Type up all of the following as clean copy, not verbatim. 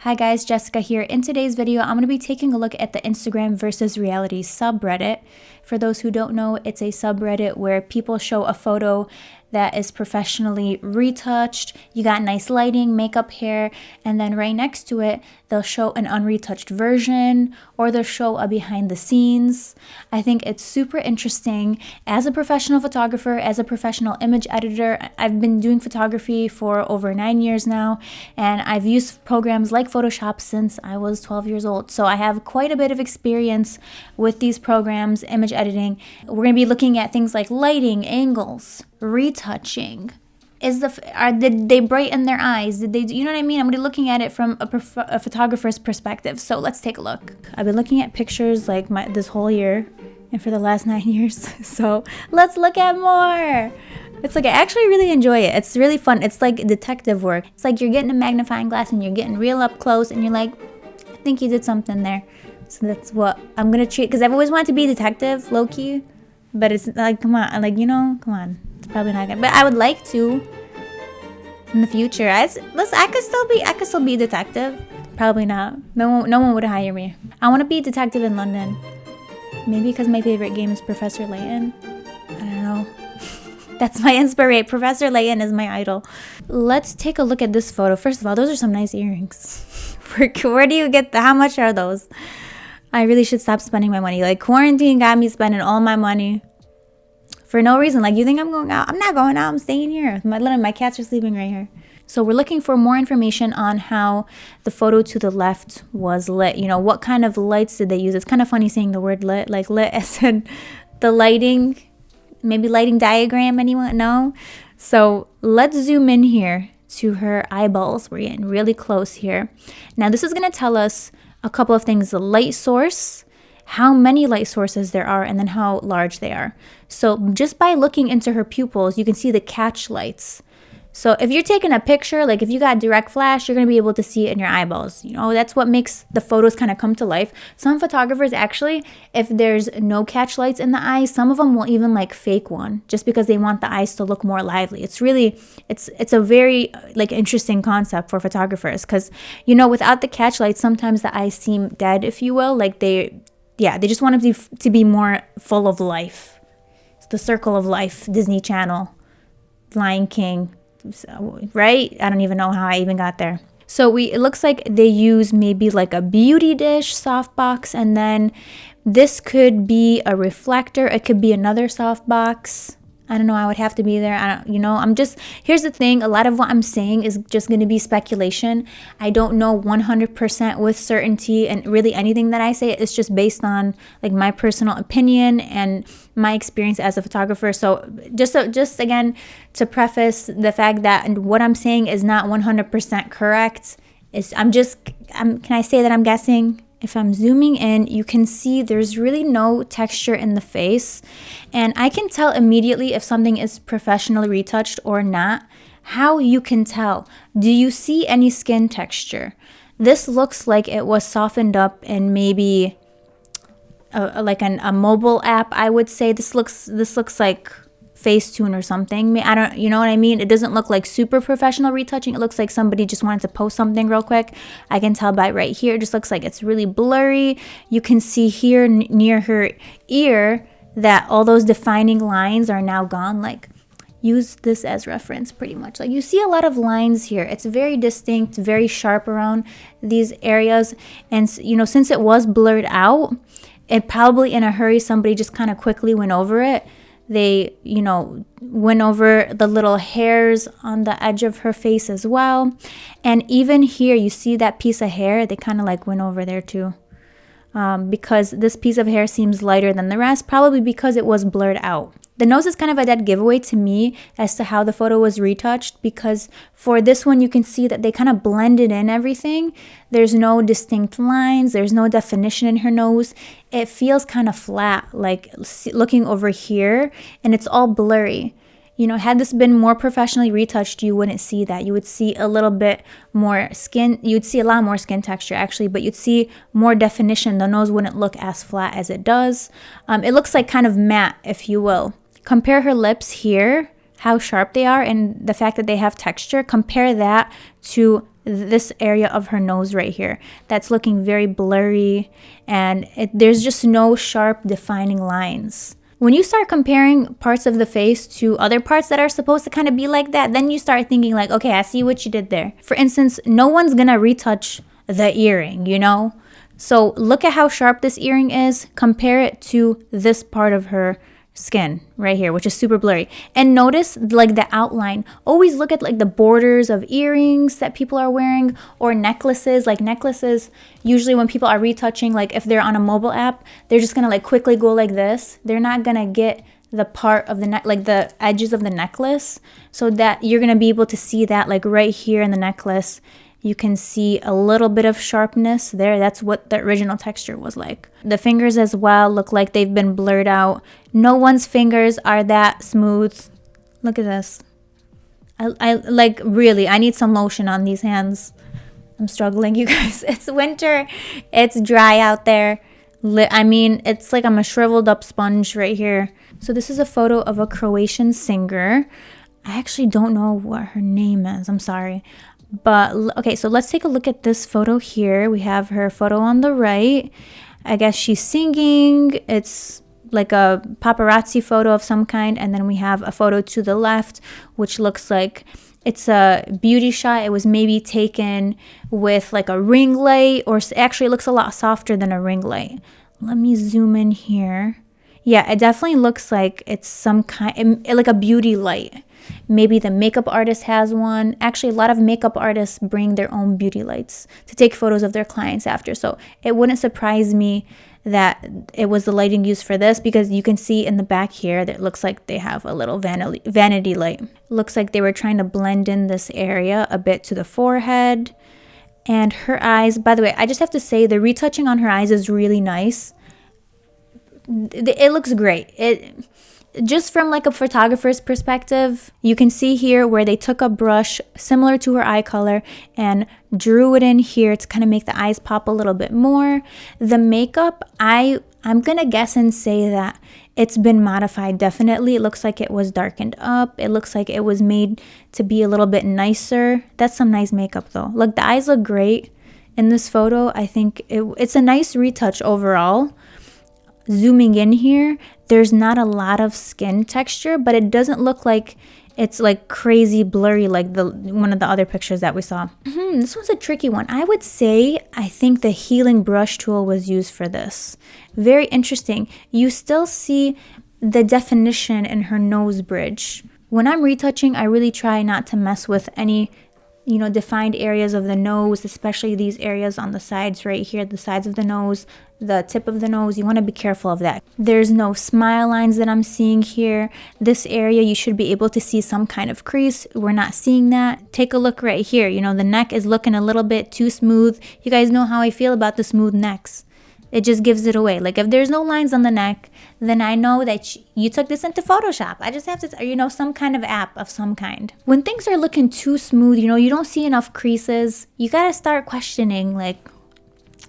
Hi guys, Jessica here. In today's video, I'm going to be taking a look at the Instagram versus reality subreddit. For those who don't know, it's a subreddit where people show a photo that is professionally retouched. You got nice lighting, makeup, hair, and then right next to it, they'll show an unretouched version or they'll show a behind the scenes. I think it's super interesting. As a professional photographer, as a professional image editor, I've been doing photography for over 9 years now, and I've used programs like Photoshop since I was 12 years old. So I have quite a bit of experience with these programs, image editing. We're going to be looking at things like lighting, angles, retouching. Did they brighten their eyes? Did they, you know what I mean? I'm going to be looking at it from a photographer's perspective. So let's take a look. I've been looking at pictures like this whole year and for the last 9 years. So let's look at more. It's like I actually really enjoy it. It's really fun. It's like detective work. It's like you're getting a magnifying glass and you're getting real up close and you're like, I think you did something there. So that's what I'm going to treat, because I've always wanted to be a detective, low-key. But it's like, come on, like, come on. It's probably not gonna. But I would like to in the future. I could still be a detective. Probably not. No one would hire me. I want to be a detective in London. Maybe because my favorite game is Professor Layton. I don't know. That's my inspiration. Professor Layton is my idol. Let's take a look at this photo. First of all, those are some nice earrings. Where do you get how much are those? I really should stop spending my money. Like, quarantine got me spending all my money for no reason. Like, you think I'm going out? I'm not going out. I'm staying here. My cats are sleeping right here. So we're looking for more information on how the photo to the left was lit. What kind of lights did they use? It's kind of funny saying the word lit. Like, lit as in the lighting, maybe lighting diagram. Anyone? No? So let's zoom in here to her eyeballs. We're getting really close here. Now, this is going to tell us a couple of things: the light source, how many light sources there are, and then how large they are. So just by looking into her pupils, you can see the catch lights. So if you're taking a picture, like if you got direct flash, you're going to be able to see it in your eyeballs. That's what makes the photos kind of come to life. Some photographers actually, if there's no catch lights in the eyes, some of them will even like fake one just because they want the eyes to look more lively. It's a very like interesting concept for photographers because, without the catch lights, sometimes the eyes seem dead, if you will. Like they just want to be more full of life. It's the circle of life, Disney Channel, Lion King. So, right? I don't even know how I even got there. So it looks like they use maybe like a beauty dish softbox, and then this could be a reflector. It could be another softbox. I don't know. I would have to be there. Here's the thing. A lot of what I'm saying is just going to be speculation. I don't know 100% with certainty, and really anything that I say is just based on like my personal opinion and my experience as a photographer. So just again, to preface the fact that what I'm saying is not 100% correct, can I say that I'm guessing? If I'm zooming in, you can see there's really no texture in the face. And I can tell immediately if something is professionally retouched or not. How you can tell? Do you see any skin texture? This looks like it was softened up in maybe a mobile app, I would say. This looks like Facetune or something. You know what I mean? It doesn't look like super professional retouching. It looks like somebody just wanted to post something real quick. I can tell by right here. It just looks like it's really blurry. You can see here near her ear that all those defining lines are now gone. Like, use this as reference pretty much. Like, you see a lot of lines here. It's very distinct, very sharp around these areas. And, since it was blurred out, it probably in a hurry, somebody just kind of quickly went over it. They, went over the little hairs on the edge of her face as well. And even here, you see that piece of hair, they kind of like went over there too. Because this piece of hair seems lighter than the rest, probably because it was blurred out. The nose is kind of a dead giveaway to me as to how the photo was retouched, because for this one, you can see that they kind of blended in everything. There's no distinct lines. There's no definition in her nose. It feels kind of flat, like looking over here, and it's all blurry. Had this been more professionally retouched, you wouldn't see that. You would see a little bit more skin. You'd see a lot more skin texture, actually, but you'd see more definition. The nose wouldn't look as flat as it does. It looks like kind of matte, if you will. Compare her lips here, how sharp they are, and the fact that they have texture. Compare that to this area of her nose right here that's looking very blurry, and there's just no sharp defining lines. When you start comparing parts of the face to other parts that are supposed to kind of be like that, then you start thinking like, okay, I see what you did there. For instance, no one's gonna retouch the earring, you know? So look at how sharp this earring is, compare it to this part of her skin right here, which is super blurry. And notice like the outline. Always look at like the borders of earrings that people are wearing, or necklaces. Like necklaces, usually when people are retouching, like if they're on a mobile app, they're just gonna like quickly go like this. They're not gonna get the part of the neck, like the edges of the necklace, so that you're gonna be able to see that like right here in the necklace. You can see a little bit of sharpness there. That's what the original texture was like. The fingers as well look like they've been blurred out. No one's fingers are that smooth. Look at this. I like, really, I need some lotion on these hands. I'm struggling, you guys. It's winter. It's dry out there. I mean, it's like I'm a shriveled up sponge right here. So this is a photo of a Croatian singer. I actually don't know what her name is. I'm sorry. But okay, so let's take a look at this photo here. We have her photo on the right. I guess she's singing. It's like a paparazzi photo of some kind. And then we have a photo to the left, which looks like it's a beauty shot. It was maybe taken with like a ring light, or actually it looks a lot softer than a ring light. Let me zoom in here. Yeah, it definitely looks like it's some kind, like a beauty light. Maybe the makeup artist has one. Actually, a lot of makeup artists bring their own beauty lights to take photos of their clients after. So it wouldn't surprise me that it was the lighting used for this, because you can see in the back here that it looks like they have a little vanity light. Looks like they were trying to blend in this area a bit to the forehead. And her eyes, by the way, I just have to say the retouching on her eyes is really nice. It looks great. Just from like a photographer's perspective, you can see here where they took a brush similar to her eye color and drew it in here to kind of make the eyes pop a little bit more. The makeup, I'm gonna guess and say that it's been modified. Definitely, it looks like it was darkened up. It looks like it was made to be a little bit nicer. That's some nice makeup though. Look, the eyes look great in this photo. I think it's a nice retouch overall. Zooming in here, there's not a lot of skin texture, but it doesn't look like it's like crazy blurry like one of the other pictures that we saw. This one's a tricky one. I would say I think the healing brush tool was used for this. Very interesting. You still see the definition in her nose bridge. When I'm retouching, I really try not to mess with any defined areas of the nose, especially these areas on the sides right here, the sides of the nose, the tip of the nose. You want to be careful of that. There's no smile lines that I'm seeing here. This area, you should be able to see some kind of crease. We're not seeing that. Take a look right here. The neck is looking a little bit too smooth. You guys know how I feel about the smooth necks. It just gives it away. Like if there's no lines on the neck, then I know that you took this into Photoshop. I just have to, some kind of app of some kind. When things are looking too smooth, you don't see enough creases, you got to start questioning like,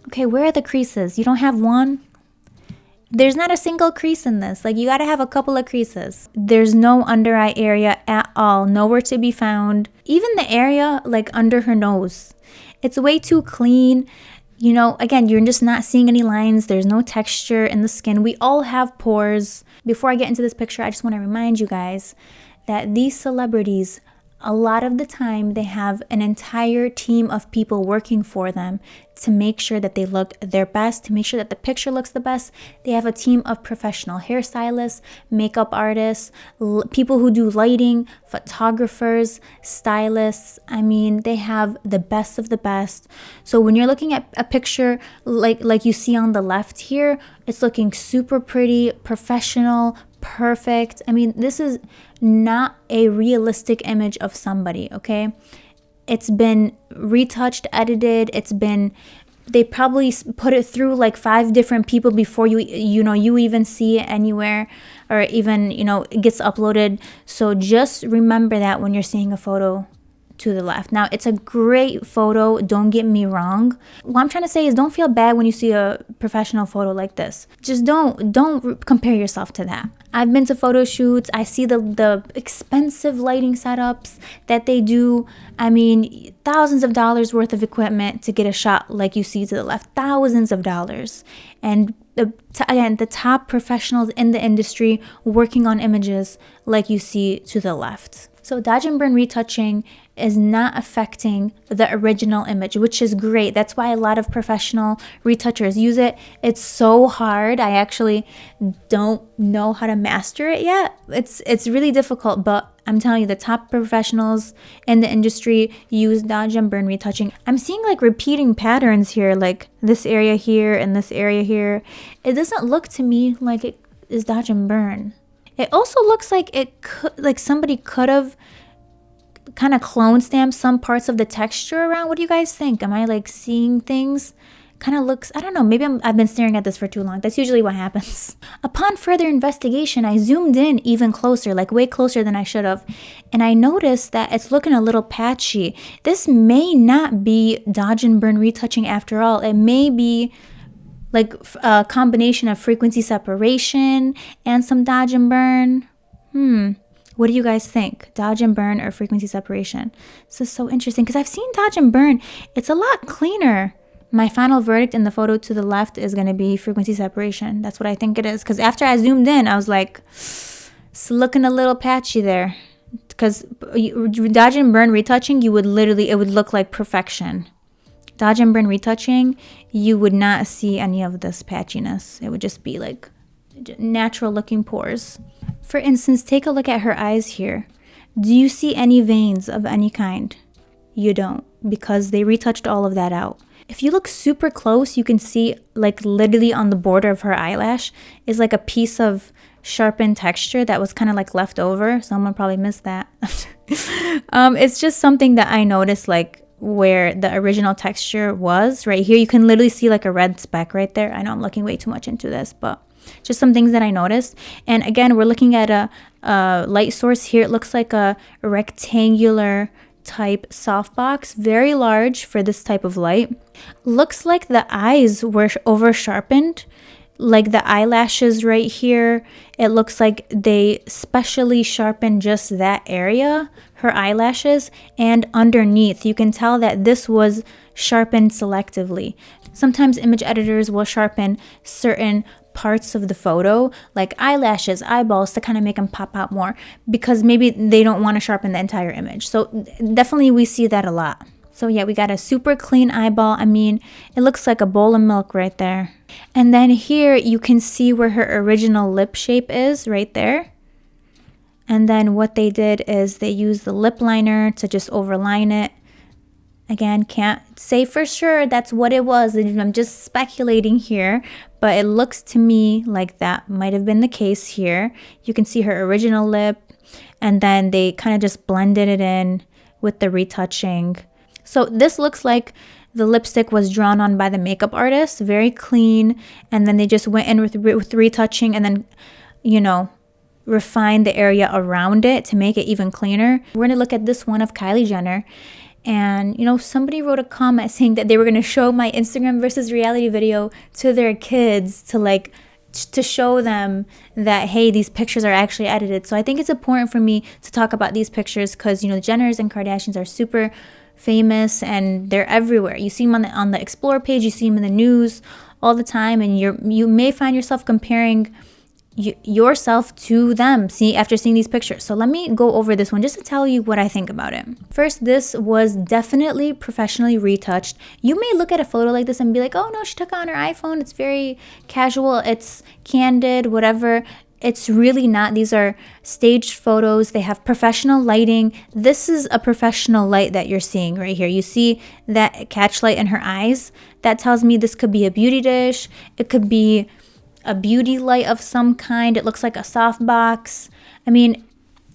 okay, where are the creases? You don't have one? There's not a single crease in this. Like you got to have a couple of creases. There's no under eye area at all. Nowhere to be found. Even the area like under her nose. It's way too clean. Again, you're just not seeing any lines. There's no texture in the skin. We all have pores. Before I get into this picture, I just want to remind you guys that these celebrities, a lot of the time, they have an entire team of people working for them to make sure that they look their best, to make sure that the picture looks the best. They have a team of professional hairstylists, makeup artists, people who do lighting, photographers, stylists. I mean, they have the best of the best. So when you're looking at a picture like you see on the left here, it's looking super pretty, professional, perfect. I mean, this is not a realistic image of somebody, okay? It's been retouched, edited. They probably put it through like 5 different people before you even see it anywhere, or even, it gets uploaded. So just remember that when you're seeing a photo to the left. Now, it's a great photo, don't get me wrong. What I'm trying to say is don't feel bad when you see a professional photo like this. Just don't compare yourself to that. I've been to photo shoots. I see the expensive lighting setups that they do. I mean, thousands of dollars worth of equipment to get a shot like you see to the left. Thousands of dollars. And again, the top professionals in the industry working on images like you see to the left. So dodge and burn retouching is not affecting the original image, which is great. That's why a lot of professional retouchers use it. It's so hard. I actually don't know how to master it yet. It's really difficult, but I'm telling you, the top professionals in the industry use dodge and burn retouching. I'm seeing like repeating patterns here, like this area here and this area here. It doesn't look to me like it is dodge and burn. It also looks like it could, like somebody could have kind of clone stamped some parts of the texture around. What do you guys think? Am I like seeing things? Kind of looks, I don't know, maybe I've been staring at this for too long. That's usually what happens. Upon further investigation, I zoomed in even closer, like way closer than I should have. And I noticed that it's looking a little patchy. This may not be dodge and burn retouching after all. It may be like a combination of frequency separation and some dodge and burn. What do you guys think? Dodge and burn or frequency separation? This is so interesting because I've seen dodge and burn. It's a lot cleaner. My final verdict in the photo to the left is going to be frequency separation. That's what I think it is. Because after I zoomed in, I was like, it's looking a little patchy there. Because dodge and burn retouching, it would look like perfection. Dodge and burn retouching, you would not see any of this patchiness. It would just be like natural looking pores. For instance, take a look at her eyes here. Do you see any veins of any kind? You don't, because they retouched all of that out. If you look super close, you can see like literally on the border of her eyelash is like a piece of sharpened texture that was kind of like left over. Someone probably missed that. It's just something that I noticed, like where the original texture was right here. You can literally see like a red speck right there. I know I'm looking way too much into this, but just some things that I noticed. And again, we're looking at a light source here. It looks like a rectangular type softbox, very large for this type of light. Looks like the eyes were over sharpened, like the eyelashes right here. It looks like they specially sharpened just that area, her eyelashes, and underneath you can tell that this was sharpened selectively. Sometimes image editors will sharpen certain parts of the photo, like eyelashes, eyeballs, to kind of make them pop out more because maybe they don't want to sharpen the entire image. So definitely we see that a lot. So yeah, we got a super clean eyeball. I mean, it looks like a bowl of milk right there. And then here you can see where her original lip shape is right there. And then what they did is they used the lip liner to just overline it. Again, can't say for sure that's what it was. I'm just speculating here, but it looks to me like that might have been the case here. You can see her original lip, and then they kind of just blended it in with the retouching. So this looks like the lipstick was drawn on by the makeup artist, very clean, and then they just went in with retouching and then, you know, refined the area around it to make it even cleaner. We're going to look at this one of Kylie Jenner. And, you know, somebody wrote a comment saying that they were going to show my Instagram versus reality video to their kids to show them that, hey, these pictures are actually edited. So I think it's important for me to talk about these pictures because, you know, the Jenners and Kardashians are super famous and they're everywhere. You see them on the Explore page, you see them in the news all the time, and you may find yourself comparing yourself to them after seeing these pictures. So let me go over this one just to tell you what I think about it. First, this was definitely professionally retouched. You may look at a photo like this and be like, oh no, she took it on her iPhone, it's very casual, it's candid, whatever. It's really not. These are staged photos. They have professional lighting. This is a professional light that you're seeing right here. You see that catch light in her eyes? That tells me this could be a beauty dish. It could be a beauty light of some kind. It looks like a softbox. I mean,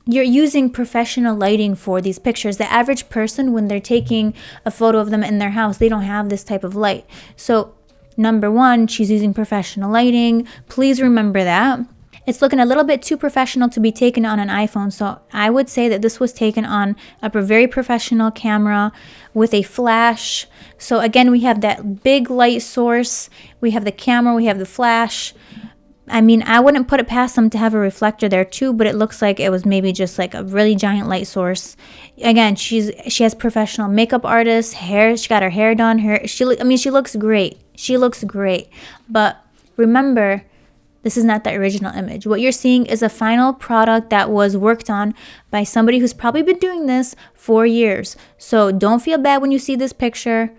you're using professional lighting for these pictures. The average person, when they're taking a photo of them in their house, they don't have this type of light. So number one, she's using professional lighting. Please remember that. It's looking a little bit too professional to be taken on an iPhone. So I would say that this was taken on a very professional camera with a flash. So again, we have that big light source. We have the camera, we have the flash. I mean, I wouldn't put it past them to have a reflector there too, but it looks like it was maybe just like a really giant light source. Again, she has professional makeup artist, hair. She got her hair done. She looks great. She looks great. But remember, this is not the original image. What you're seeing is a final product that was worked on by somebody who's probably been doing this for years. So don't feel bad when you see this picture.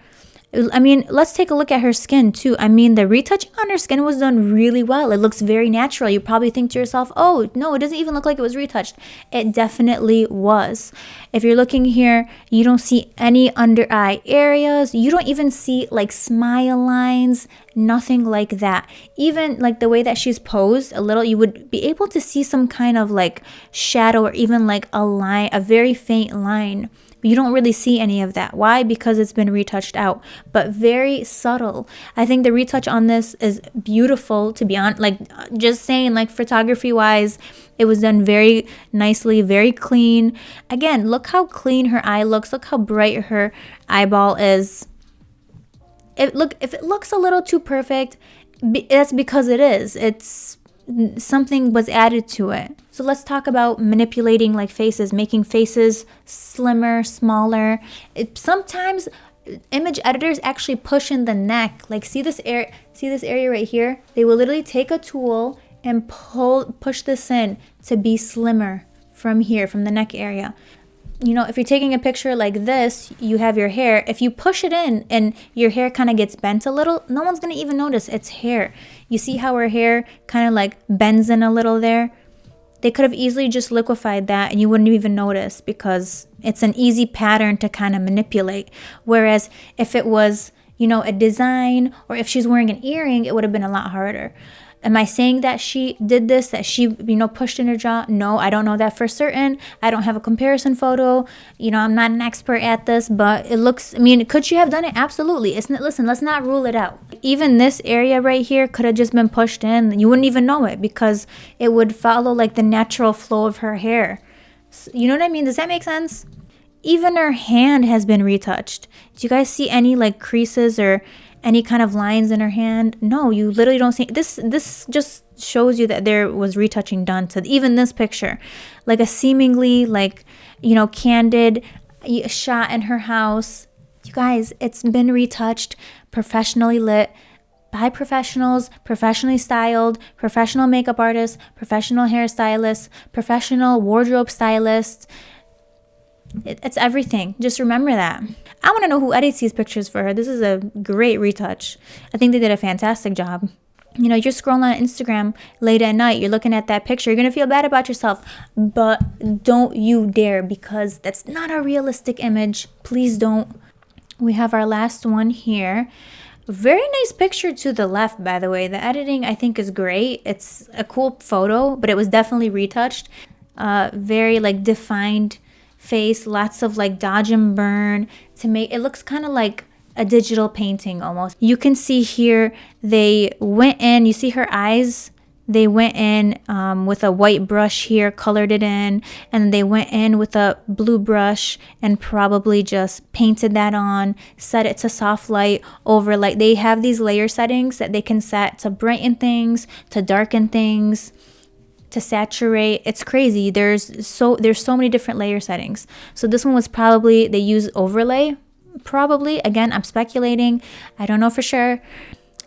I mean, let's take a look at her skin too. I mean, the retouching on her skin was done really well. It looks very natural. You probably think to yourself, oh, no, it doesn't even look like it was retouched. It definitely was. If you're looking here, you don't see any under eye areas. You don't even see like smile lines, nothing like that. Even like the way that she's posed a little, you would be able to see some kind of like shadow or even like a line, a very faint line. You don't really see any of that. Why? Because it's been retouched out, but very subtle. I think the retouch on this is beautiful, to be honest. Like, just saying, like, photography wise, it was done very nicely, very clean. Again, look how clean her eye looks. Look how bright her eyeball is. If it looks a little too perfect, that's because it is. It's something was added to it. So let's talk about manipulating like faces, making faces slimmer, smaller. Sometimes image editors actually push in the neck. Like see this area right here? They will literally take a tool and push this in to be slimmer from here, from the neck area. You know, if you're taking a picture like this, you have your hair. If you push it in and your hair kind of gets bent a little, no one's going to even notice it's hair. You see how her hair kind of like bends in a little there? They could have easily just liquefied that and you wouldn't even notice because it's an easy pattern to kind of manipulate. Whereas if it was, you know, a design or if she's wearing an earring, it would have been a lot harder. Am I saying that she did this, that she, you know, pushed in her jaw? No, I don't know that for certain. I don't have a comparison photo. You know, I'm not an expert at this, but it looks, I mean, could she have done it? Absolutely. Listen, let's not rule it out. Even this area right here could have just been pushed in. You wouldn't even know it because it would follow like the natural flow of her hair. You know what I mean? Does that make sense? Even her hand has been retouched. Do you guys see any like creases or any kind of lines in her hand? No, you literally don't see. This just shows you that there was retouching done to even this picture. Like a seemingly like, you know, candid shot in her house. You guys, it's been retouched, professionally lit, by professionals, professionally styled, professional makeup artists, professional hairstylists, professional wardrobe stylists. It's everything. Just remember that. I want to know who edits these pictures for her. This is a great retouch. I think they did a fantastic job. You know, you're scrolling on Instagram late at night. You're looking at that picture. You're going to feel bad about yourself. But don't you dare, because that's not a realistic image. Please don't. We have our last one here. Very nice picture to the left, by the way. The editing, I think, is great. It's a cool photo, but it was definitely retouched. Very, like, defined face, lots of like dodge and burn to make it looks kind of like a digital painting almost. You can see here they went in, you see her eyes, they went in with a white brush here, colored it in, and they went in with a blue brush and probably just painted that on, set it to soft light, over light. They have these layer settings that they can set to brighten things, to darken things, to saturate. It's crazy. There's so many different layer settings. So this one was probably, they use overlay, probably. Again, I'm speculating. I don't know for sure.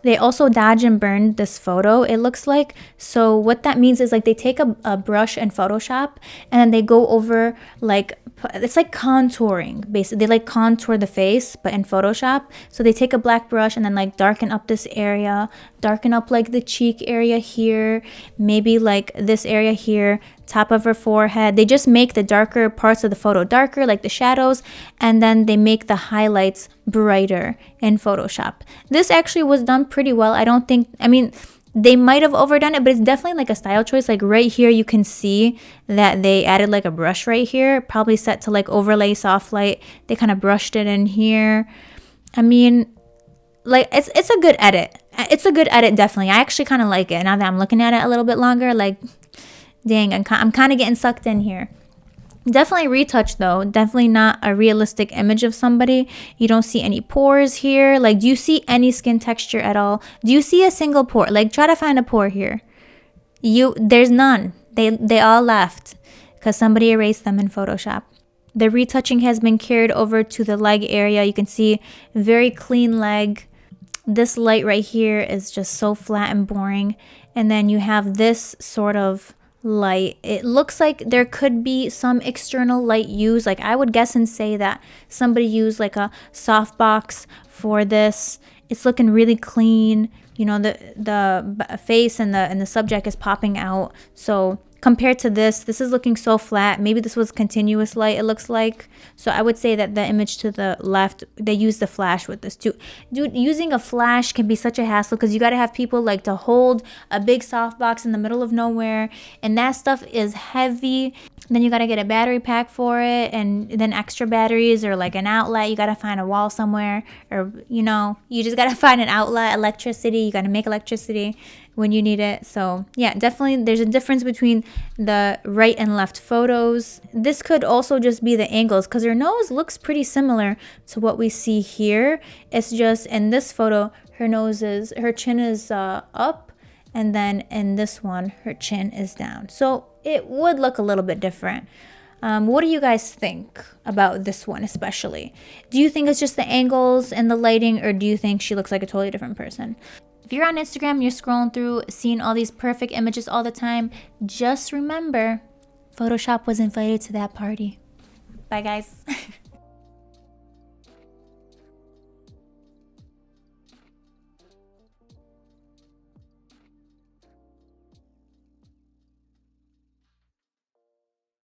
They also dodge and burn this photo, it looks like. So what that means is like they take a brush in Photoshop and then they go over like, it's like contouring basically. They like contour the face but in Photoshop. So they take a black brush and then like darken up this area, darken up like the cheek area here, maybe like this area here, top of her forehead. They just make the darker parts of the photo darker, like the shadows, and then they make the highlights brighter in Photoshop. This actually was done pretty well. I mean, they might have overdone it, but it's definitely like a style choice. Like right here, you can see that they added like a brush right here, probably set to like overlay soft light. They kind of brushed it in here. I mean, like it's a good edit. It's a good edit, definitely. I actually kind of like it now that I'm looking at it a little bit longer. Like Dang, I'm kind of getting sucked in here. Definitely retouch though. Definitely not a realistic image of somebody. You don't see any pores here. Like, do you see any skin texture at all? Do you see a single pore? Like, try to find a pore here. There's none. They all left because somebody erased them in Photoshop. The retouching has been carried over to the leg area. You can see very clean leg. This light right here is just so flat and boring. And then you have this sort of light. It looks like there could be some external light used. Like, I would guess and say that somebody used like a softbox for this. It's looking really clean. You know, the face and the subject is popping out. So compared to this is looking so flat. Maybe this was continuous light, it looks like. So I would say that the image to the left, they use the flash with this too. Dude, using a flash can be such a hassle because you got to have people like to hold a big softbox in the middle of nowhere, and that stuff is heavy. Then you got to get a battery pack for it, and then extra batteries or like an outlet. You got to find a wall somewhere, or you know, you just got to find an outlet, electricity. You got to make electricity when you need it. So yeah, definitely there's a difference between the right and left photos. This could also just be the angles because her nose looks pretty similar to what we see here. It's just in this photo, her chin is up, and then in this one, her chin is down. So it would look a little bit different. What do you guys think about this one especially? Do you think it's just the angles and the lighting, or do you think she looks like a totally different person? If you're on Instagram, you're scrolling through, seeing all these perfect images all the time, just remember, Photoshop was invited to that party. Bye, guys.